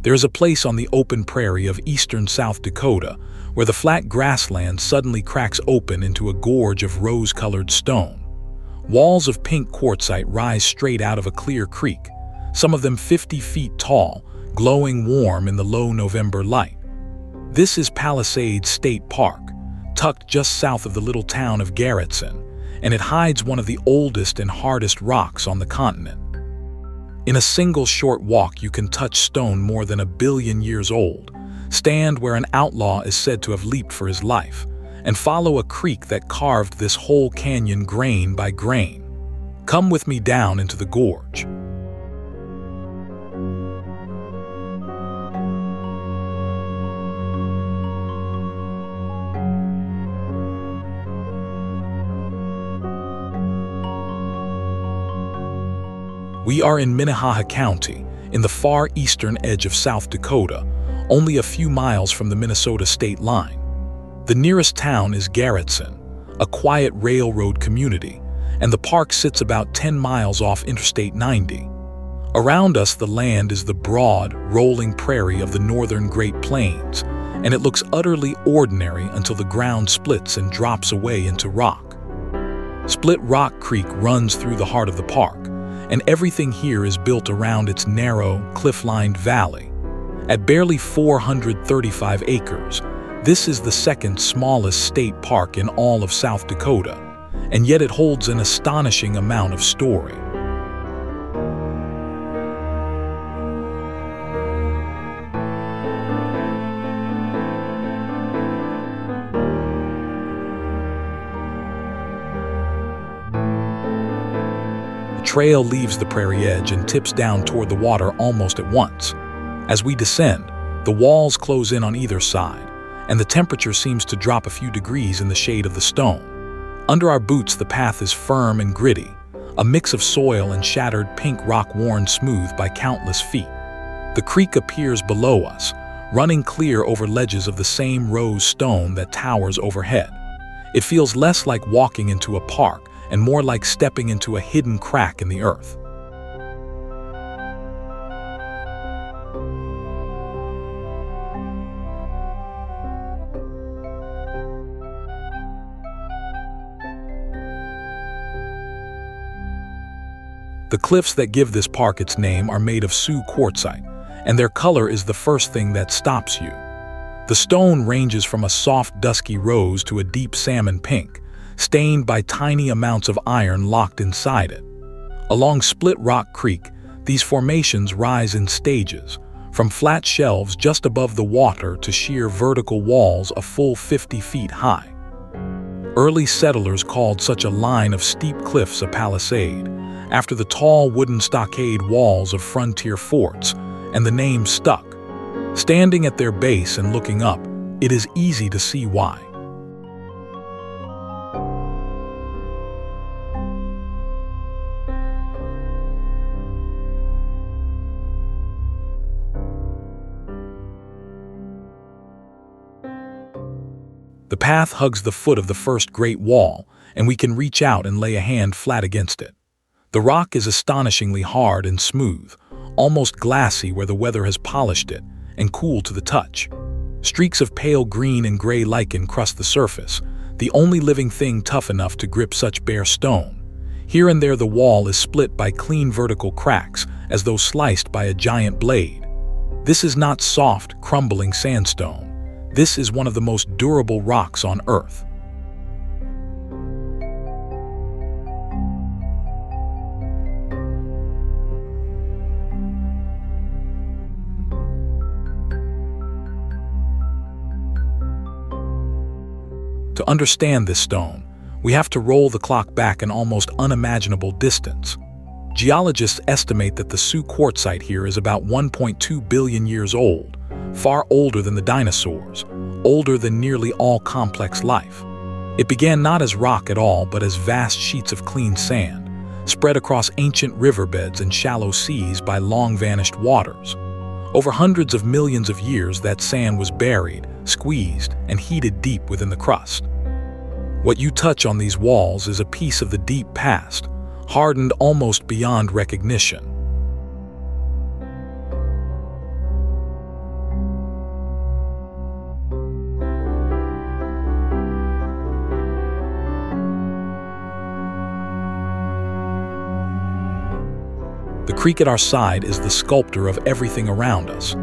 There is a place on the open prairie of eastern South Dakota where the flat grassland suddenly cracks open into a gorge of rose-colored stone. Walls of pink quartzite rise straight out of a clear creek, some of them 50 feet tall, glowing warm in the low November light. This is Palisades State Park, tucked just south of the little town of Garretson, and it hides one of the oldest and hardest rocks on the continent. In a single short walk, you can touch stone more than 1 billion years old, stand where an outlaw is said to have leaped for his life, and follow a creek that carved this whole canyon grain by grain. Come with me down into the gorge. We are in Minnehaha County, in the far eastern edge of South Dakota, only a few miles from the Minnesota state line. The nearest town is Garretson, a quiet railroad community, and the park sits about 10 miles off Interstate 90. Around us, the land is the broad, rolling prairie of the northern Great Plains, and it looks utterly ordinary until the ground splits and drops away into rock. Split Rock Creek runs through the heart of the park, and everything here is built around its narrow, cliff-lined valley. At barely 435 acres, this is the second smallest state park in all of South Dakota, and yet it holds an astonishing amount of story. The trail leaves the prairie edge and tips down toward the water almost at once. As we descend, the walls close in on either side, and the temperature seems to drop a few degrees in the shade of the stone. Under our boots, the path is firm and gritty, a mix of soil and shattered pink rock worn smooth by countless feet. The creek appears below us, running clear over ledges of the same rose stone that towers overhead. It feels less like walking into a park and more like stepping into a hidden crack in the earth. The cliffs that give this park its name are made of Sioux quartzite, and their color is the first thing that stops you. The stone ranges from a soft, dusky rose to a deep salmon pink, stained by tiny amounts of iron locked inside it. Along Split Rock Creek, these formations rise in stages, from flat shelves just above the water to sheer vertical walls a full 50 feet high. Early settlers called such a line of steep cliffs a palisade, after the tall wooden stockade walls of frontier forts, and the name stuck. Standing at their base and looking up, it is easy to see why. The path hugs the foot of the first great wall, and we can reach out and lay a hand flat against it. The rock is astonishingly hard and smooth, almost glassy where the weather has polished it, and cool to the touch. Streaks of pale green and gray lichen crust the surface, the only living thing tough enough to grip such bare stone. Here and there the wall is split by clean vertical cracks, as though sliced by a giant blade. This is not soft, crumbling sandstone. This is one of the most durable rocks on Earth. To understand this stone, we have to roll the clock back an almost unimaginable distance. Geologists estimate that the Sioux quartzite here is about 1.2 billion years old, far older than the dinosaurs, older than nearly all complex life. It began not as rock at all, but as vast sheets of clean sand, spread across ancient riverbeds and shallow seas by long-vanished waters. Over hundreds of millions of years, that sand was buried, squeezed, and heated deep within the crust. What you touch on these walls is a piece of the deep past, hardened almost beyond recognition. The creek at our side is the sculptor of everything around us.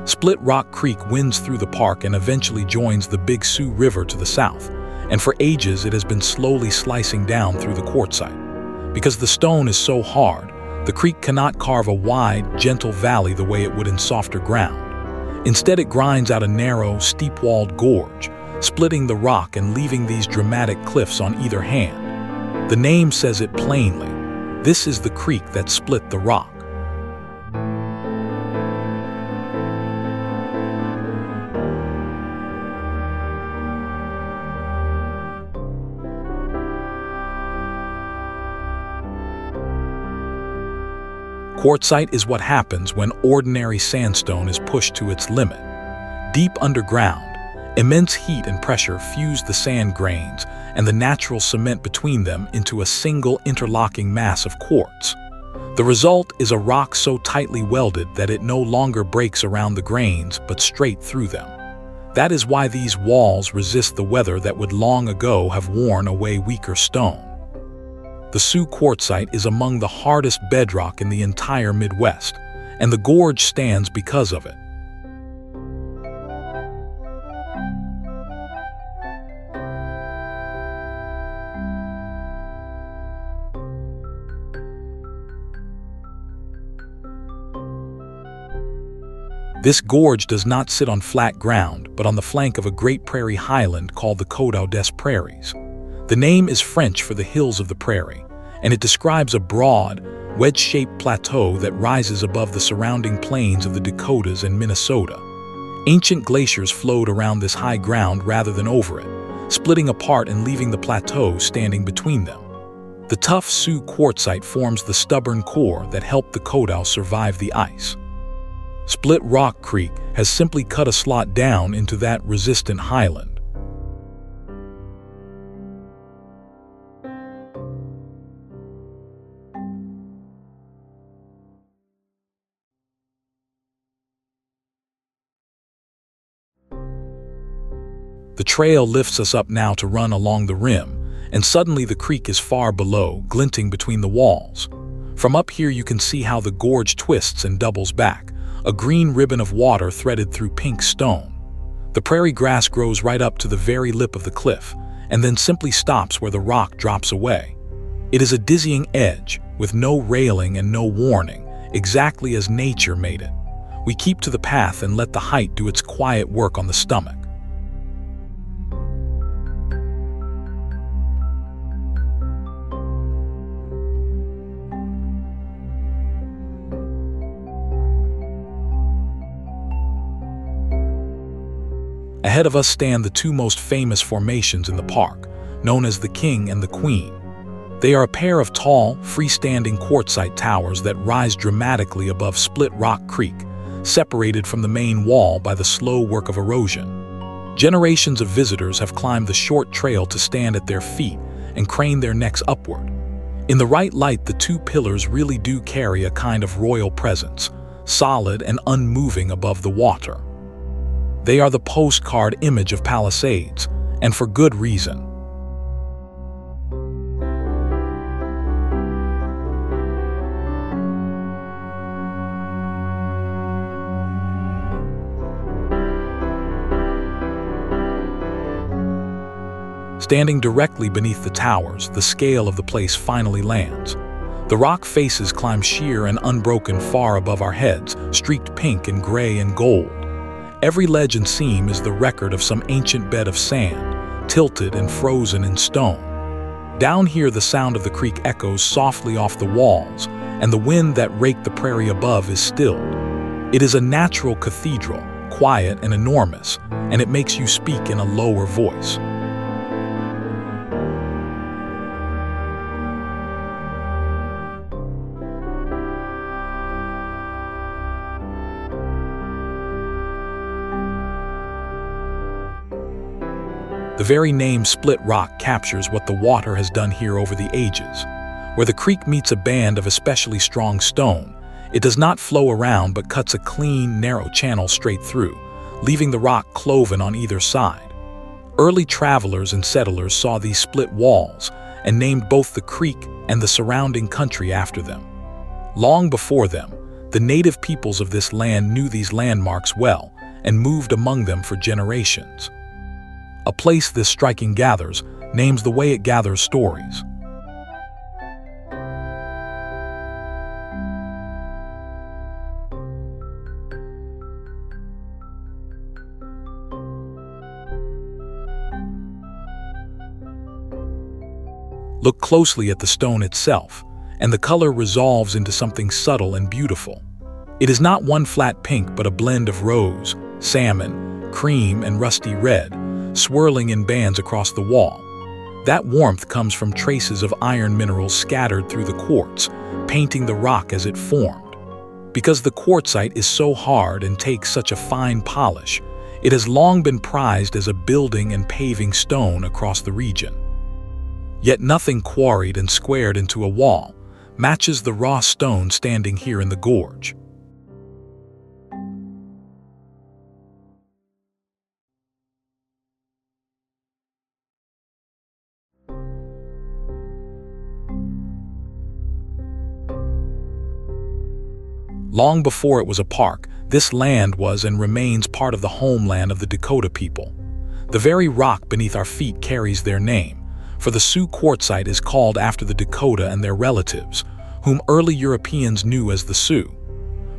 Split Rock Creek winds through the park and eventually joins the Big Sioux River to the south, and for ages it has been slowly slicing down through the quartzite. Because the stone is so hard, the creek cannot carve a wide, gentle valley the way it would in softer ground. Instead, it grinds out a narrow, steep-walled gorge, splitting the rock and leaving these dramatic cliffs on either hand. The name says it plainly. This is the creek that split the rock. Quartzite is what happens when ordinary sandstone is pushed to its limit. Deep underground, immense heat and pressure fuse the sand grains and the natural cement between them into a single interlocking mass of quartz. The result is a rock so tightly welded that it no longer breaks around the grains but straight through them. That is why these walls resist the weather that would long ago have worn away weaker stone. The Sioux quartzite is among the hardest bedrock in the entire Midwest, and the gorge stands because of it. This gorge does not sit on flat ground, but on the flank of a great prairie highland called the Coteau des Prairies. The name is French for the hills of the prairie, and it describes a broad, wedge-shaped plateau that rises above the surrounding plains of the Dakotas and Minnesota. Ancient glaciers flowed around this high ground rather than over it, splitting apart and leaving the plateau standing between them. The tough Sioux quartzite forms the stubborn core that helped the Coteau survive the ice. Split Rock Creek has simply cut a slot down into that resistant highland. The trail lifts us up now to run along the rim, and suddenly the creek is far below, glinting between the walls. From up here you can see how the gorge twists and doubles back, a green ribbon of water threaded through pink stone. The prairie grass grows right up to the very lip of the cliff, and then simply stops where the rock drops away. It is a dizzying edge, with no railing and no warning, exactly as nature made it. We keep to the path and let the height do its quiet work on the stomach. Ahead of us stand the two most famous formations in the park, known as the King and the Queen. They are a pair of tall, freestanding quartzite towers that rise dramatically above Split Rock Creek, separated from the main wall by the slow work of erosion. Generations of visitors have climbed the short trail to stand at their feet and crane their necks upward. In the right light, the two pillars really do carry a kind of royal presence, solid and unmoving above the water. They are the postcard image of Palisades, and for good reason. Standing directly beneath the towers, the scale of the place finally lands. The rock faces climb sheer and unbroken far above our heads, streaked pink and gray and gold. Every ledge and seam is the record of some ancient bed of sand, tilted and frozen in stone. Down here, the sound of the creek echoes softly off the walls, and the wind that raked the prairie above is stilled. It is a natural cathedral, quiet and enormous, and it makes you speak in a lower voice. The very name Split Rock captures what the water has done here over the ages. Where the creek meets a band of especially strong stone, it does not flow around but cuts a clean, narrow channel straight through, leaving the rock cloven on either side. Early travelers and settlers saw these split walls and named both the creek and the surrounding country after them. Long before them, the native peoples of this land knew these landmarks well and moved among them for generations. A place this striking gathers names the way it gathers stories. Look closely at the stone itself, and the color resolves into something subtle and beautiful. It is not one flat pink but a blend of rose, salmon, cream, and rusty red, swirling in bands across the wall. That warmth comes from traces of iron minerals scattered through the quartz, painting the rock as it formed. Because the quartzite is so hard and takes such a fine polish, it has long been prized as a building and paving stone across the region. Yet nothing quarried and squared into a wall matches the raw stone standing here in the gorge. Long before it was a park, this land was and remains part of the homeland of the Dakota people. The very rock beneath our feet carries their name, for the Sioux quartzite is called after the Dakota and their relatives, whom early Europeans knew as the Sioux.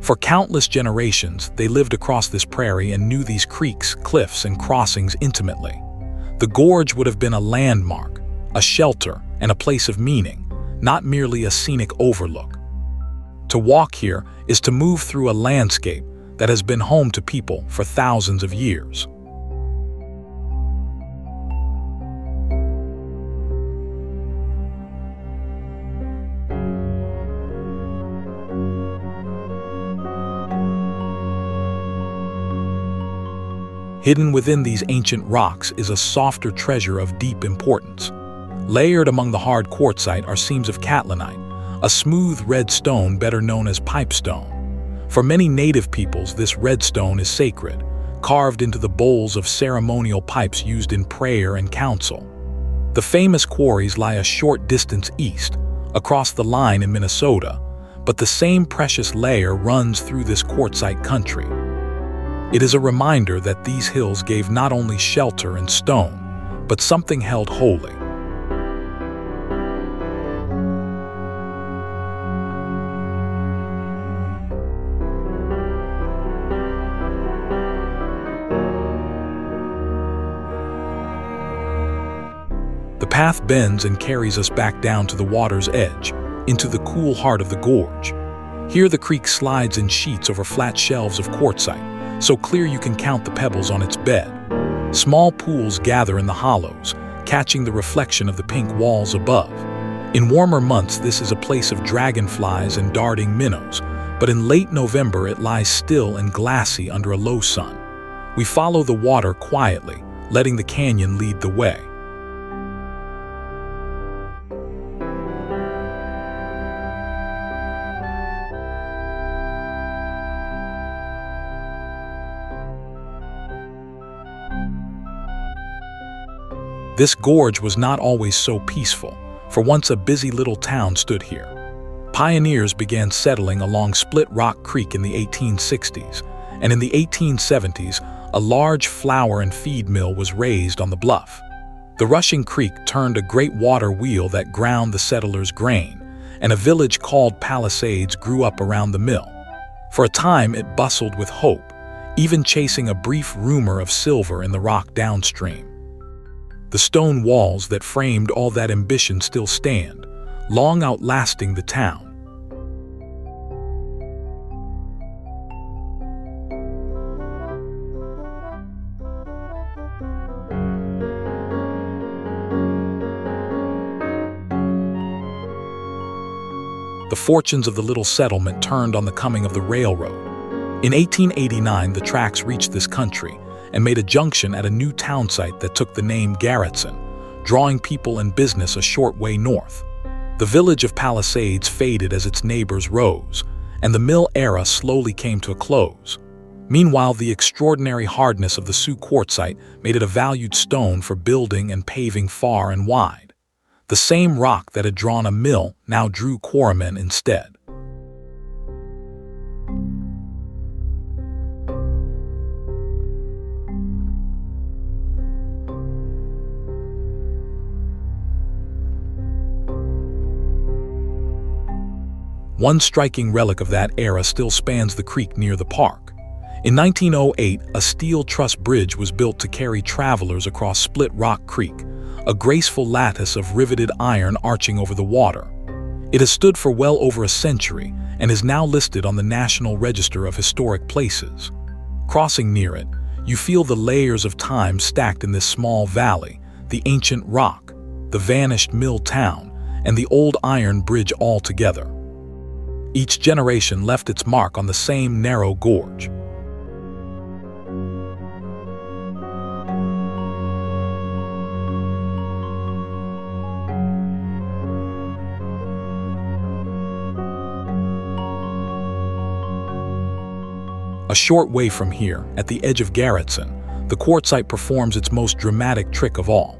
For countless generations, they lived across this prairie and knew these creeks, cliffs, and crossings intimately. The gorge would have been a landmark, a shelter, and a place of meaning, not merely a scenic overlook. To walk here is to move through a landscape that has been home to people for thousands of years. Hidden within these ancient rocks is a softer treasure of deep importance. Layered among the hard quartzite are seams of catlinite, a smooth red stone better known as pipestone. For many native peoples, this red stone is sacred, carved into the bowls of ceremonial pipes used in prayer and council. The famous quarries lie a short distance east, across the line in Minnesota, but the same precious layer runs through this quartzite country. It is a reminder that these hills gave not only shelter and stone, but something held holy. The path bends and carries us back down to the water's edge, into the cool heart of the gorge. Here the creek slides in sheets over flat shelves of quartzite, so clear you can count the pebbles on its bed. Small pools gather in the hollows, catching the reflection of the pink walls above. In warmer months, this is a place of dragonflies and darting minnows, but in late November it lies still and glassy under a low sun. We follow the water quietly, letting the canyon lead the way. This gorge was not always so peaceful, for once a busy little town stood here. Pioneers began settling along Split Rock Creek in the 1860s, and in the 1870s, a large flour and feed mill was raised on the bluff. The rushing creek turned a great water wheel that ground the settlers' grain, and a village called Palisades grew up around the mill. For a time, it bustled with hope, even chasing a brief rumor of silver in the rock downstream. The stone walls that framed all that ambition still stand, long outlasting the town. The fortunes of the little settlement turned on the coming of the railroad. In 1889, the tracks reached this country and made a junction at a new town site that took the name Garretson, drawing people and business a short way north. The village of Palisades faded as its neighbors rose, and the mill era slowly came to a close. Meanwhile, the extraordinary hardness of the Sioux quartzite made it a valued stone for building and paving far and wide. The same rock that had drawn a mill now drew quarrymen instead. One striking relic of that era still spans the creek near the park. In 1908, a steel truss bridge was built to carry travelers across Split Rock Creek, a graceful lattice of riveted iron arching over the water. It has stood for well over a century and is now listed on the National Register of Historic Places. Crossing near it, you feel the layers of time stacked in this small valley, the ancient rock, the vanished mill town, and the old iron bridge all together. Each generation left its mark on the same narrow gorge. A short way from here, at the edge of Garretson, the Quartzite performs its most dramatic trick of all.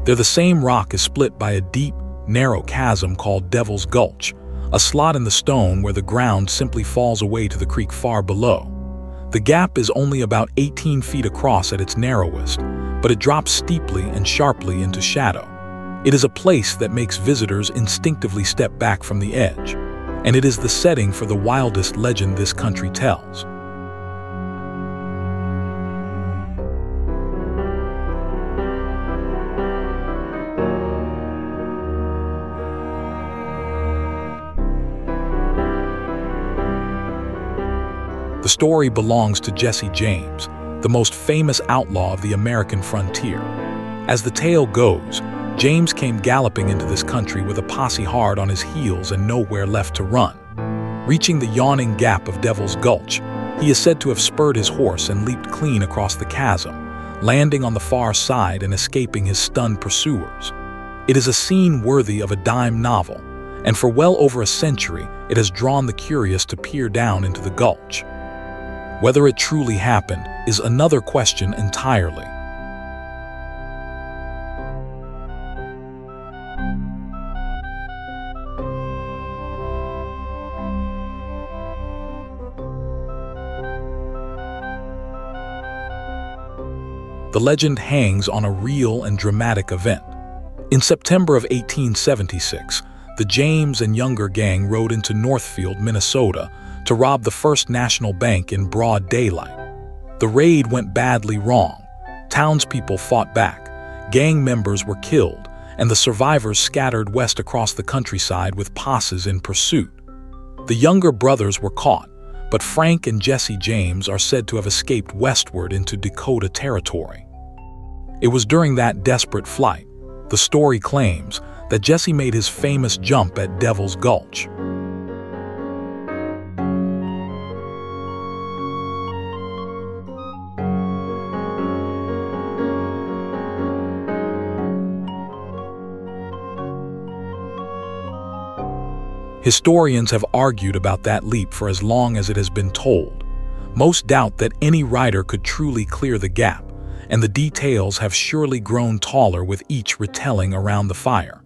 There the same rock is split by a deep, narrow chasm called Devil's Gulch, a slot in the stone where the ground simply falls away to the creek far below. The gap is only about 18 feet across at its narrowest, but it drops steeply and sharply into shadow. It is a place that makes visitors instinctively step back from the edge, and it is the setting for the wildest legend this country tells. The story belongs to Jesse James, the most famous outlaw of the American frontier. As the tale goes, James came galloping into this country with a posse hard on his heels and nowhere left to run. Reaching the yawning gap of Devil's Gulch, he is said to have spurred his horse and leaped clean across the chasm, landing on the far side and escaping his stunned pursuers. It is a scene worthy of a dime novel, and for well over a century, it has drawn the curious to peer down into the gulch. Whether it truly happened is another question entirely. The legend hangs on a real and dramatic event. In September of 1876, the James and Younger gang rode into Northfield, Minnesota, to rob the First National Bank in broad daylight. The raid went badly wrong. Townspeople fought back, gang members were killed, and the survivors scattered west across the countryside with posses in pursuit. The Younger brothers were caught, but Frank and Jesse James are said to have escaped westward into Dakota territory. It was during that desperate flight, the story claims, that Jesse made his famous jump at Devil's Gulch. Historians have argued about that leap for as long as it has been told. Most doubt that any rider could truly clear the gap, and the details have surely grown taller with each retelling around the fire.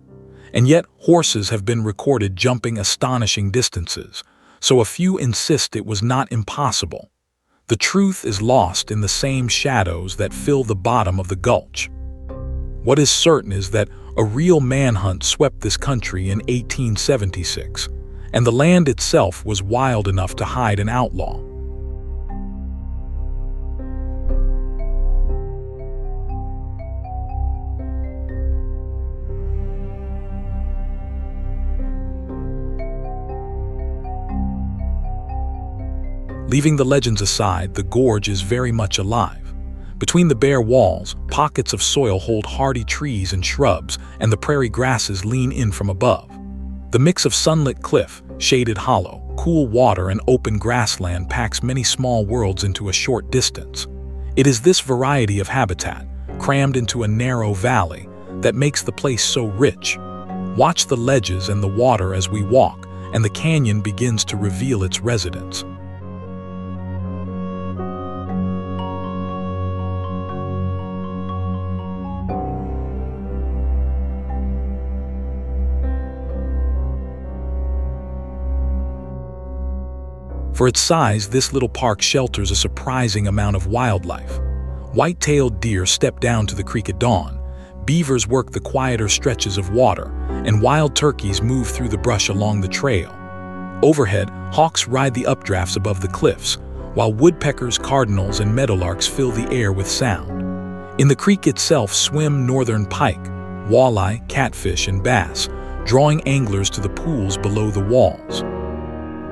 And yet horses have been recorded jumping astonishing distances, so a few insist it was not impossible. The truth is lost in the same shadows that fill the bottom of the gulch. What is certain is that a real manhunt swept this country in 1876, and the land itself was wild enough to hide an outlaw. Leaving the legends aside, the gorge is very much alive. Between the bare walls, pockets of soil hold hardy trees and shrubs, and the prairie grasses lean in from above. The mix of sunlit cliff, shaded hollow, cool water, and open grassland packs many small worlds into a short distance. It is this variety of habitat, crammed into a narrow valley, that makes the place so rich. Watch the ledges and the water as we walk, and the canyon begins to reveal its residents. For its size, this little park shelters a surprising amount of wildlife. White-tailed deer step down to the creek at dawn, beavers work the quieter stretches of water, and wild turkeys move through the brush along the trail. Overhead, hawks ride the updrafts above the cliffs, while woodpeckers, cardinals, and meadowlarks fill the air with sound. In the creek itself swim northern pike, walleye, catfish, and bass, drawing anglers to the pools below the walls.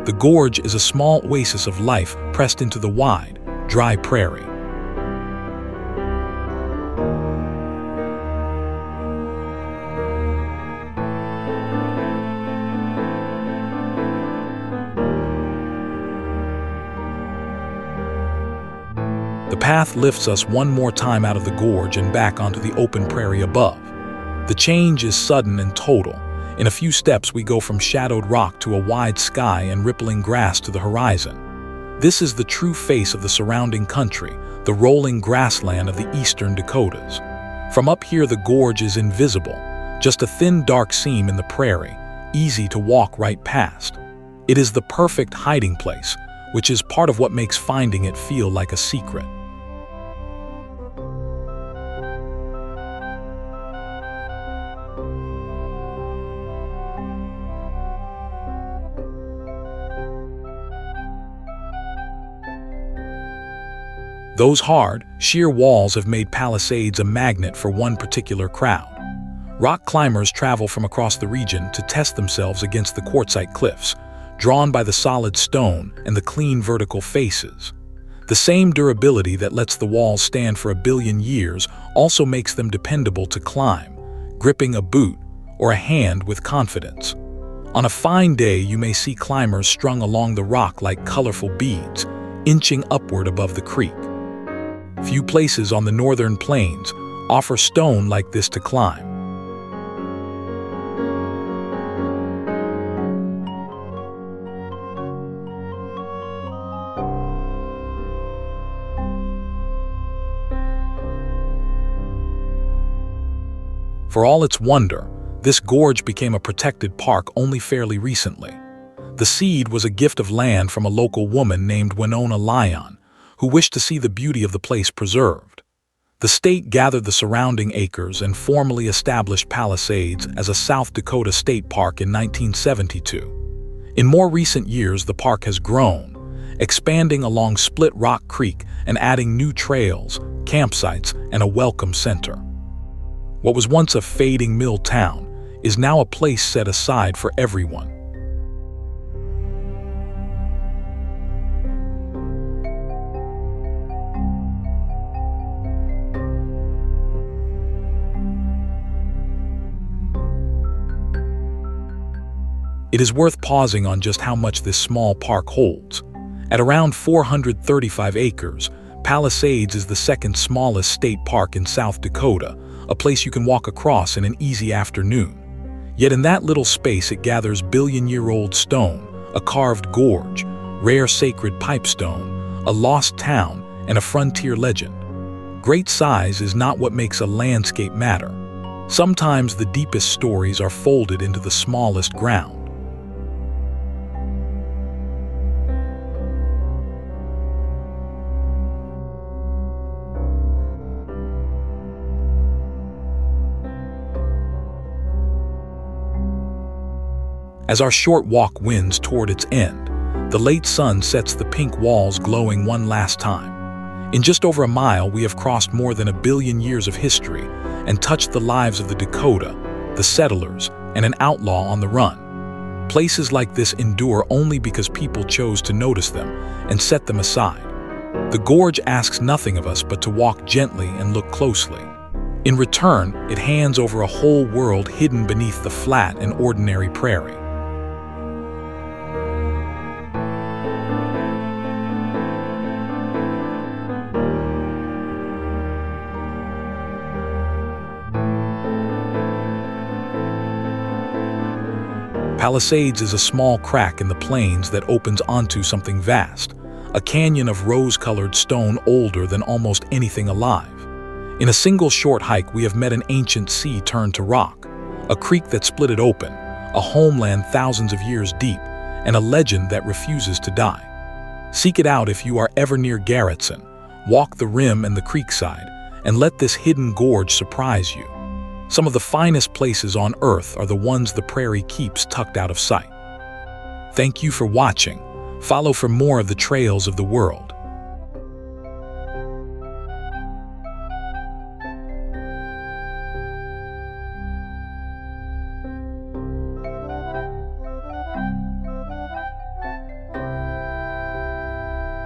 The gorge is a small oasis of life pressed into the wide, dry prairie. The path lifts us one more time out of the gorge and back onto the open prairie above. The change is sudden and total. In a few steps, we go from shadowed rock to a wide sky and rippling grass to the horizon. This is the true face of the surrounding country, the rolling grassland of the eastern Dakotas. From up here, the gorge is invisible, just a thin, dark seam in the prairie, easy to walk right past. It is the perfect hiding place, which is part of what makes finding it feel like a secret. Those hard, sheer walls have made Palisades a magnet for one particular crowd. Rock climbers travel from across the region to test themselves against the Quartzite cliffs, drawn by the solid stone and the clean vertical faces. The same durability that lets the walls stand for 1 billion years also makes them dependable to climb, gripping a boot or a hand with confidence. On a fine day, you may see climbers strung along the rock like colorful beads, inching upward above the creek. Few places on the northern plains offer stone like this to climb. For all its wonder, this gorge became a protected park only fairly recently. The seed was a gift of land from a local woman named Winona Lyon, who wished to see the beauty of the place preserved. The state gathered the surrounding acres and formally established Palisades as a South Dakota State Park in 1972. In more recent years, the park has grown, expanding along Split Rock Creek and adding new trails, campsites, and a welcome center. What was once a fading mill town is now a place set aside for everyone. It is worth pausing on just how much this small park holds. At around 435 acres, Palisades is the second smallest state park in South Dakota, a place you can walk across in an easy afternoon. Yet in that little space it gathers billion-year-old stone, a carved gorge, rare sacred pipestone, a lost town, and a frontier legend. Great size is not what makes a landscape matter. Sometimes the deepest stories are folded into the smallest ground. As our short walk winds toward its end, the late sun sets the pink walls glowing one last time. In just over a mile, we have crossed more than 1 billion years of history and touched the lives of the Dakota, the settlers, and an outlaw on the run. Places like this endure only because people chose to notice them and set them aside. The gorge asks nothing of us but to walk gently and look closely. In return, it hands over a whole world hidden beneath the flat and ordinary prairie. Palisades is a small crack in the plains that opens onto something vast, a canyon of rose-colored stone older than almost anything alive. In a single short hike, we have met an ancient sea turned to rock, a creek that split it open, a homeland thousands of years deep, and a legend that refuses to die. Seek it out if you are ever near Garretson, walk the rim and the Creekside, and let this hidden gorge surprise you. Some of the finest places on earth are the ones the prairie keeps tucked out of sight. Thank you for watching. Follow for more of the trails of the world.